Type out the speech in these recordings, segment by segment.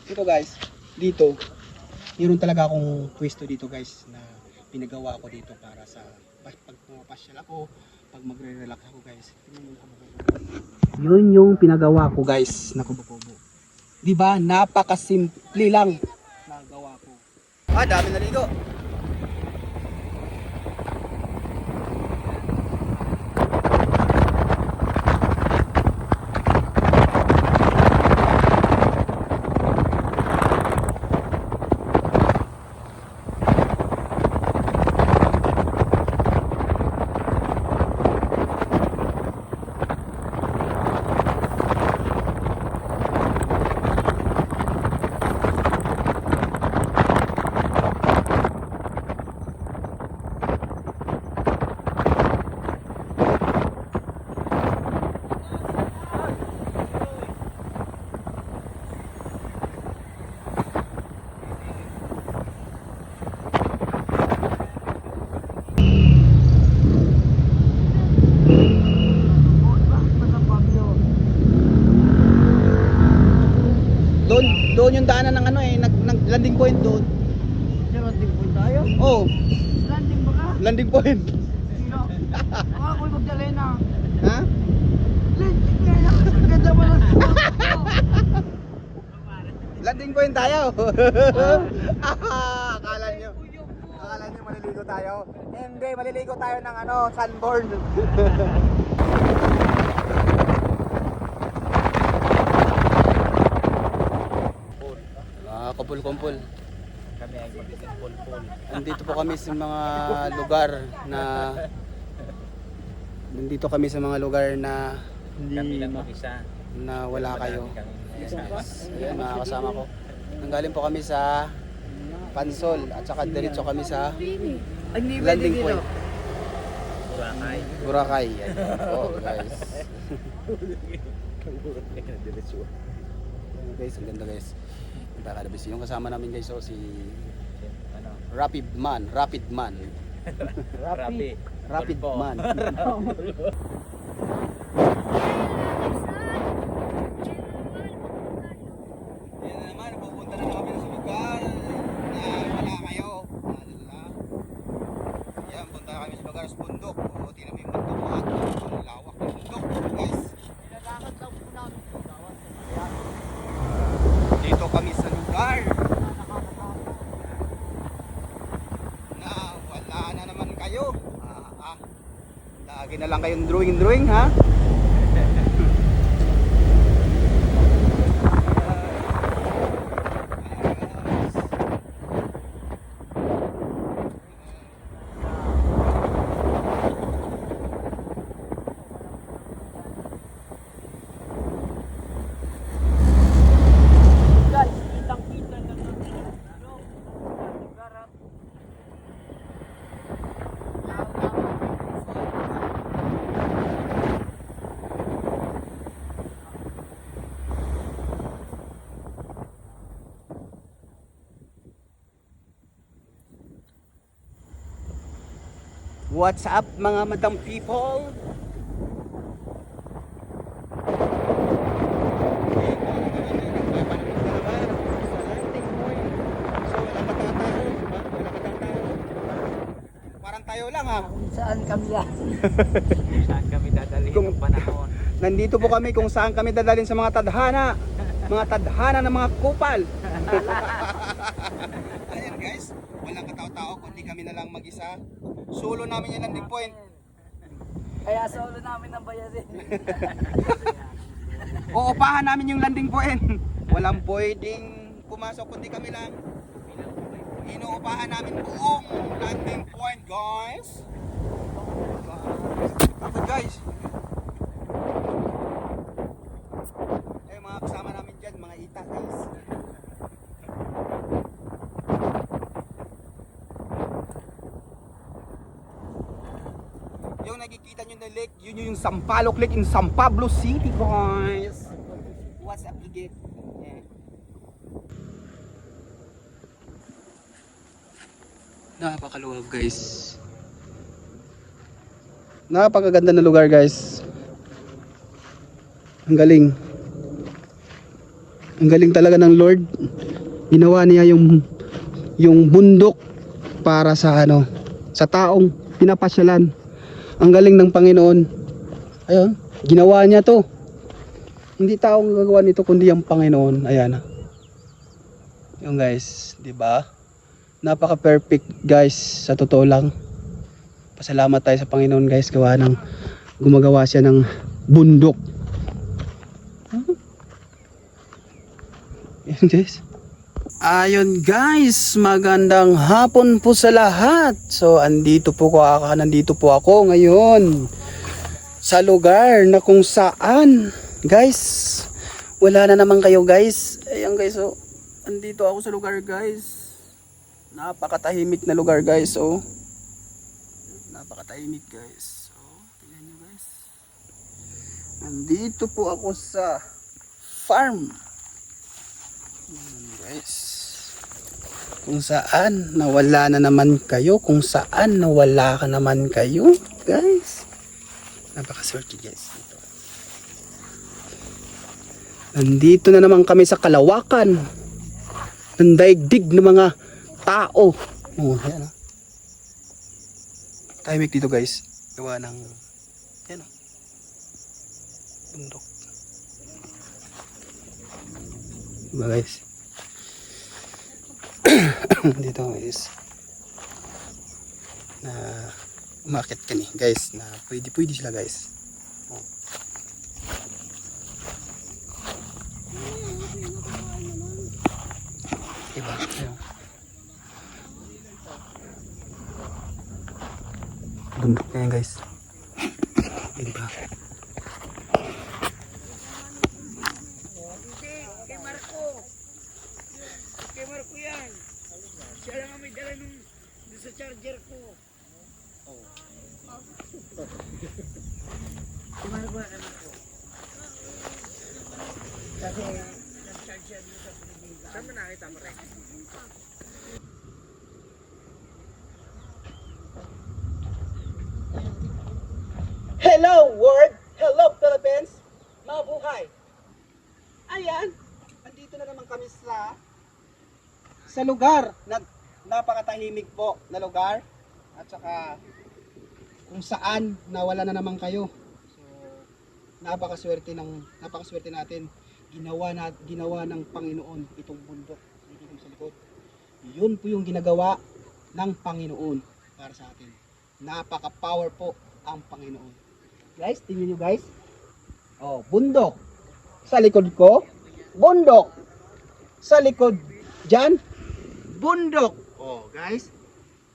Ito guys, dito, meron talaga akong pwesto dito guys na pinagawa ko dito para sa pag pumapasyal ako, pag magre-relax ako guys. Yun yung pinagawa ko guys na kubo-kubo. Diba? Napakasimple lang nagawa ko. Ah, dami naligo. Doon yung daanan ng ano eh, landing point doon. Landing point tayo? Oh, Landing ba ka? landing point. Sino? Ako'y Magdalena. Ha? Landing nga lang. Ganda mo lang. Landing point tayo. Akala nyo maliligo tayo? Hindi, maliligo tayo ng ano, sunburn. Kumpul-kumpul. Kami ay magkumpul-pul. Nandito po kami sa mga lugar na Kami lang mag-isa. na wala kayo. Ayan, mga kasama ko. Nanggaling po kami sa Pansol at saka diretso kami sa landing point. Boracay. Boracay. Oh, guys. Guys, ang ganda guys. Nakakadabis. Yung kasama namin guys, so si Rapid Man. Rapi. Rapid Man. Yan na naman, pupunta na kami sa lugar na wala kayo. Yan, punta kami sa lugar sa bundok. O, tingnan mo yung bundok at ang lawak ng bundok, guys. Dito kami sa lugar na wala na naman kayo. Lagi na lang kayong drawing ha. What's up mga madam people? Parang tayo lang ha. Saan kami lang? Saan kami dadalhin ng panahon? Nandito po kami kung saan kami dadalhin sa mga tadhana. Mga tadhana ng mga kupal. Ayan guys, walang katao-tao kundi kami na lang mag-isa. Solo namin yung landing point. Kaya solo namin ang bayasin. Uupahan namin yung landing point. Walang pwedeng pumasok kundi kami lang. Inuupahan namin buong landing point, guys. Takot guys. Eh, mga kasama namin dyan, mga ita guys. Yung nakikita nyo na lake, yun yung Sampaloc Lake in San Pablo City, guys. What's up, Ligit? Yeah. Napakaluwag, guys. Napakaganda na lugar, guys. Ang galing. Ang galing talaga ng Lord. Ginawa niya yung bundok para sa ano, sa taong pinapasyalan. Ang galing ng Panginoon. Ayun, ginawa niya to. Hindi taong gagawa nito kundi ang Panginoon. Ayan. Yung guys, 'di ba? Napaka-perfect guys, sa totoo lang. Pasalamat tayo sa Panginoon guys, gumagawa siya ng bundok. Yan guys. Ayun guys, magandang hapon po sa lahat. So nandito po ako ngayon sa lugar na kung saan guys, wala na naman kayo guys. Ayan guys, so andito ako sa lugar guys. Napakatahimik na lugar guys, oh. Napakatahimik guys. So, tingnan nyo guys. Nandito po ako sa farm. Ayan guys. Kung saan nawala na naman kayo, kung saan nawala ka naman kayo, guys. Napakaswerte guys dito. Nandito na naman kami sa kalawakan ng daigdig ng mga tao. Oh, yan ah. Tahimik dito guys. Gawa ng yan oh, bundok. Diba guys? Dito is na umakit kani guys, na pwede sila guys. Oh. Diba? Ayun. Bundok na yan guys. Diba? Kay Marco yan. Siya lang ang may dala nung sa charger ko. Kay Marco yan, kay Marco. Kasi nag-charger mo sa Pilipinas. Saan mo nakita mo rin? Hello world! Hello Philippines! Mabuhay! Ayan! Andito na naman kami sa lugar na napakatahimik po na lugar, at saka kung saan nawala na naman kayo. So napakaswerte natin. Ginawa ng Panginoon itong bundok dito sa likod. Yun po yung ginagawa ng Panginoon para sa atin. Napaka-power po ang Panginoon. Guys, tingnan nyo guys. Oh, bundok. Sa likod ko, bundok. Sa likod dyan, bundok. Oh, guys.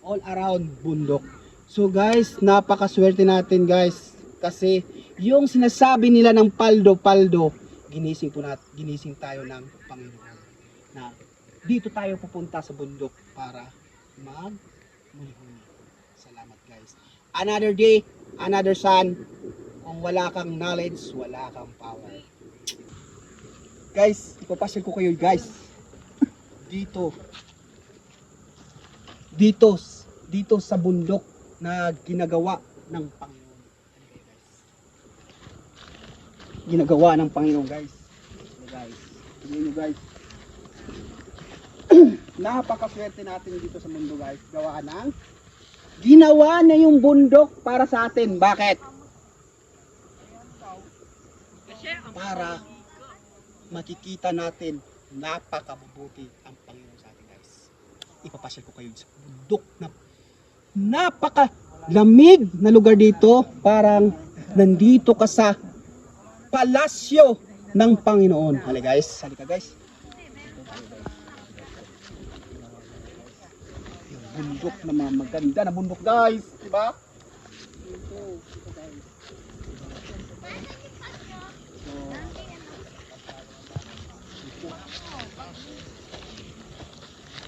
All around bundok. So guys, napakaswerte natin guys. Kasi yung sinasabi nila ng paldo, ginising tayo ng Panginoon. Na dito tayo pupunta sa bundok para mag-huli-huli. Salamat guys. Another day, another sun. Kung wala kang knowledge, wala kang power. Guys, ipapasyal ko kayo guys. Dito sa bundok na ginagawa ng Panginoon. Ginagawa ng Panginoon guys. Guys, tingnan nyo guys. Napakaswerte natin dito sa mundo guys. Ginawa na yung bundok para sa atin. Bakit? Para makikita natin napakabubuti ang Panginoon sa atin guys. Ipapasyal ko kayo sa bundok na napakalamig na lugar dito. Parang nandito ka sa palasyo ng Panginoon. Halika guys, Yung bundok na mga maganda na bundok guys, di ba? Dito guys.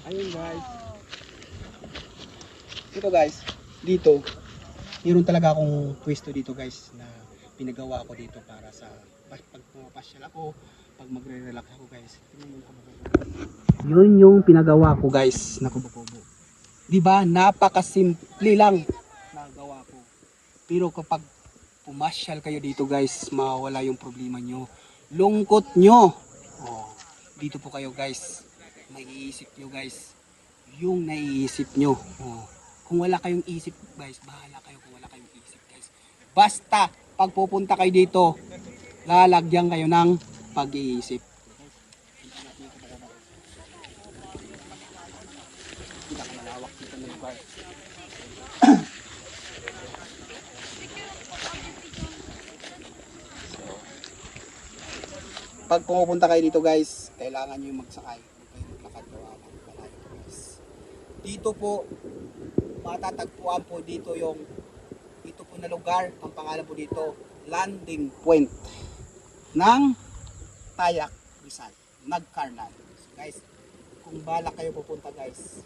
Ayun guys. Dito meron talaga akong pwesto dito guys na pinagawa ko dito para sa pag pumapasyal ako, pag magre-relax ako guys. Yun yung pinagawa ko guys na kubo-kubo. 'Di ba? Napakasimple lang na gawa ko. Pero kapag pumasyal kayo dito guys, mawala yung problema nyo, lungkot nyo. Oh, dito po kayo guys, maiisip nyo guys, yung naiisip nyo. Oh. Kung wala kayong isip guys, bahala kayo kung wala kayong isip guys. Basta, pag pupunta kayo dito, lalagyan kayo ng pag-iisip. Kita ka malawak dito ng lugar. Pag pumupunta kayo dito guys, kailangan nyo magsakay. Kayo maglakad gawa ng malayo guys. Dito po, matatagpuan po dito po na lugar, ang pangalan po dito, landing point ng Tayak Rizal, Nagkarnal. So guys, kung balak kayo pupunta guys,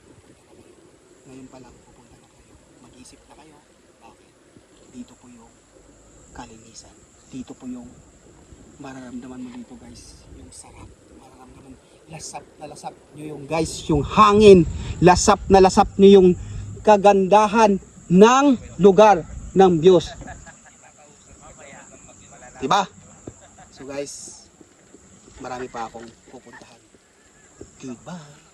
ngayon pa lang pupunta na kayo. Mag-isip na kayo, bakit? Dito po yung kalinisan. Dito po yung mararamdaman mo dito guys, yung sarap, mararamdaman, lasap na lasap nyo yung guys, yung hangin, lasap na lasap nyo yung kagandahan ng lugar, ng views. Diba? So guys, marami pa akong pupuntahan. Goodbye.